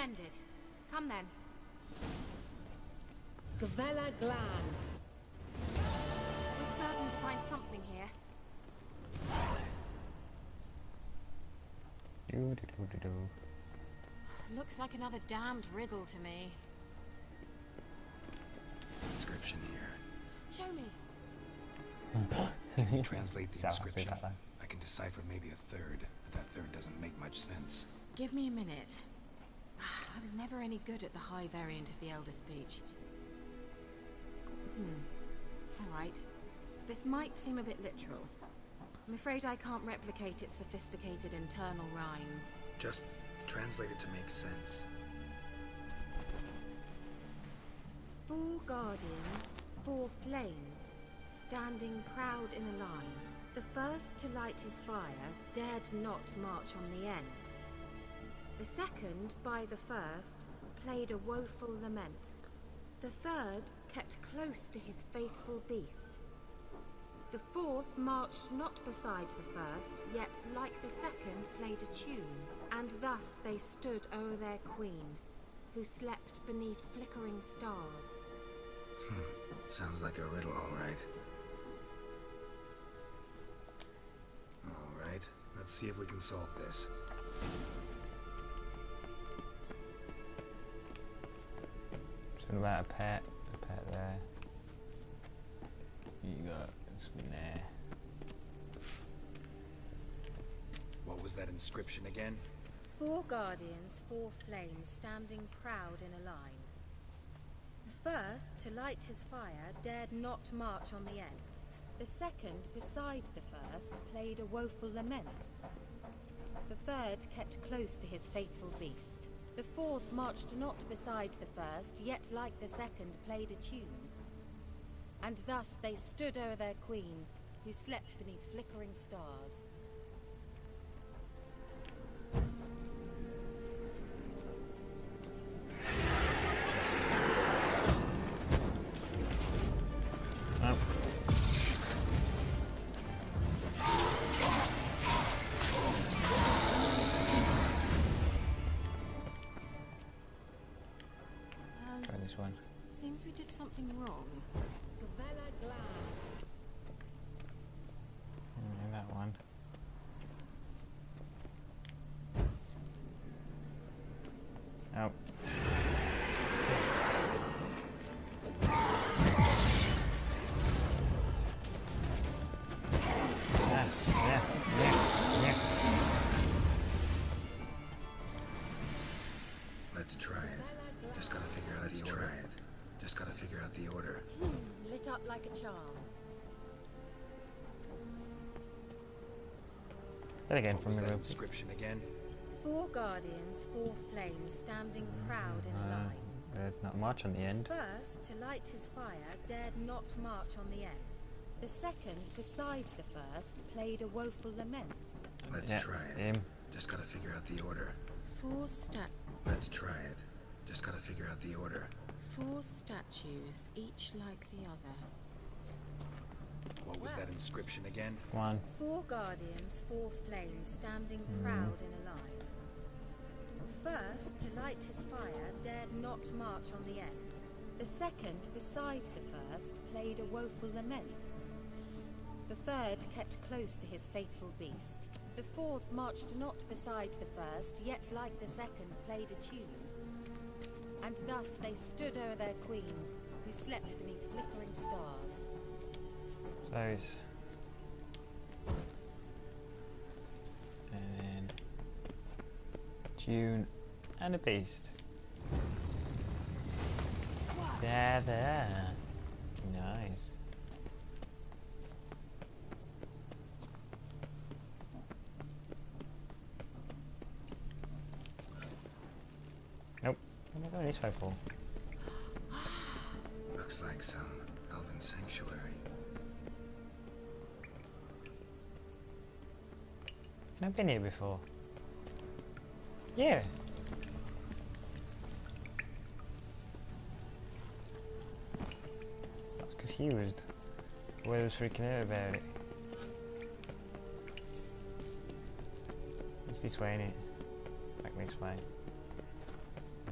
Splendid. Come then. Gavella Glan. We're certain to find something here. Do-do-do-do-do. Looks like another damned riddle to me. Inscription here. Show me. Can you translate the So happy inscription? about that. I can decipher maybe a third, but that third doesn't make much sense. Give me a minute. I was never any good at the high variant of the Elder Speech. Alright. This might seem a bit literal. I'm afraid I can't replicate its sophisticated internal rhymes. Just translate it to make sense. 4 guardians, 4 flames, standing proud in a line. The first to light his fire dared not march on the end. The second, by the first, played a woeful lament. The third kept close to his faithful beast. The fourth marched not beside the first, yet like the second played a tune, and thus they stood o'er their queen, who slept beneath flickering stars. Sounds like a riddle, all right. All right, let's see if we can solve this. Something about a pet there. You got something there. What was that inscription again? 4 guardians, 4 flames, standing proud in a line. The first, to light his fire, dared not march on the end. The second, beside the first, played a woeful lament. The third kept close to his faithful beast. The fourth marched not beside the first, yet like the second played a tune. And thus they stood o'er their queen, who slept beneath flickering stars. Oh. Try this one. Seems we did something wrong. Gavella Glan. That one. Oh. Yeah. Let's try it. Just gotta figure out the order. Just gotta figure out the order. Lit up like a charm. That again What from was the that room. inscription again? 4 guardians, 4 flames, standing proud in a line. There's not much on the end. First, to light his fire, dared not march on the end. The second, beside the first, played a woeful lament. Let's Yeah, try it. him. Just gotta figure out the order. 4 stat Let's try it. Just gotta figure out the order. 4 statues, each like the other. What was that inscription again? One. 4 guardians, 4 flames, standing proud in a line. First, to light his fire, dared not march on the end. The second, beside the first, played a woeful lament. The third kept close to his faithful beast. The fourth marched not beside the first, yet like the second played a tune. And thus they stood o'er their queen, who slept beneath flickering stars. So it's and June and a beast. There. Nice. Nope. What am I going this way for? Looks like some elven sanctuary. I've been here before. Yeah. I was confused. I was freaking out about it. It's this way, ain't it? Back this way.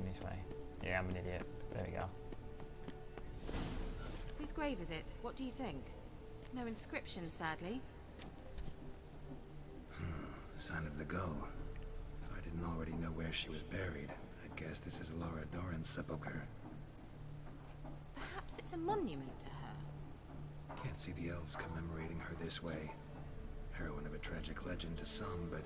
in this way. Yeah, I'm an idiot. There we go. Whose grave is it? What do you think? No inscription, sadly. Sign of the gull. If I didn't already know where she was buried, I'd guess this is Laura Doran's sepulcher. Perhaps it's a monument to her. Can't see the elves commemorating her this way. Heroine of a tragic legend to some, but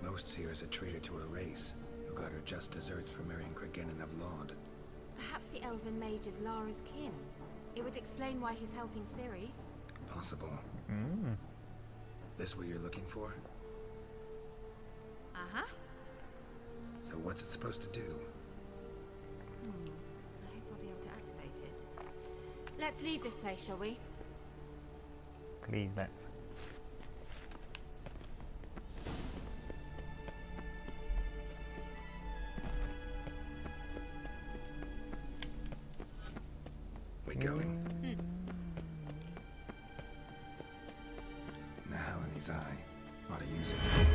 most see her as a traitor to her race, who got her just desserts for marrying Cregennan of Laud. Perhaps the elven mage is Lara's kin. It would explain why he's helping Ciri. Possible. Mm. This what you're looking for? Uh-huh. So what's it supposed to do? I hope I'll be able to activate it. Let's leave this place, shall we? Please, let's. We going? Nahal in his eye. Ought to use it.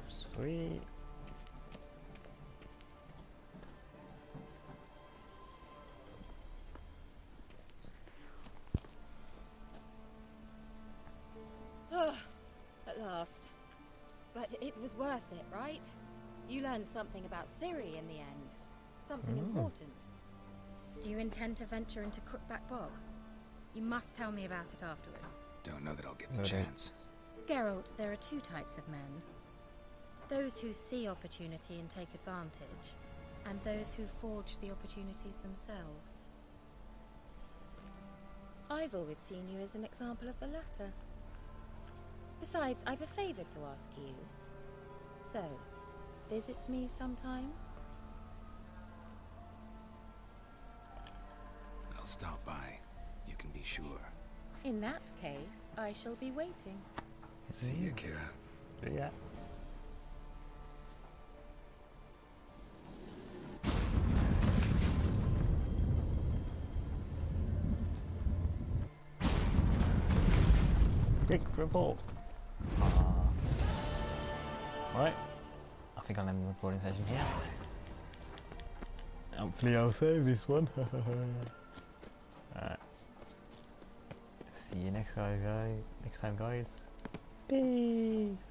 Sweet. At last. But it was worth it, right? You learned something about Ciri in the end. Something important. Do you intend to venture into Crookback Bog? You must tell me about it afterwards. Don't know that I'll get the Okay. chance. Geralt, there are two types of men. Those who see opportunity and take advantage, and those who forge the opportunities themselves. I've always seen you as an example of the latter. Besides, I've a favor to ask you. So, visit me sometime? I'll stop by. You can be sure. In that case, I shall be waiting. See ya, Kira. Yeah. Quick report. Right. I think I'll end the recording session here. Hopefully I'll save this one. Alright. See you next time, guys. Peace.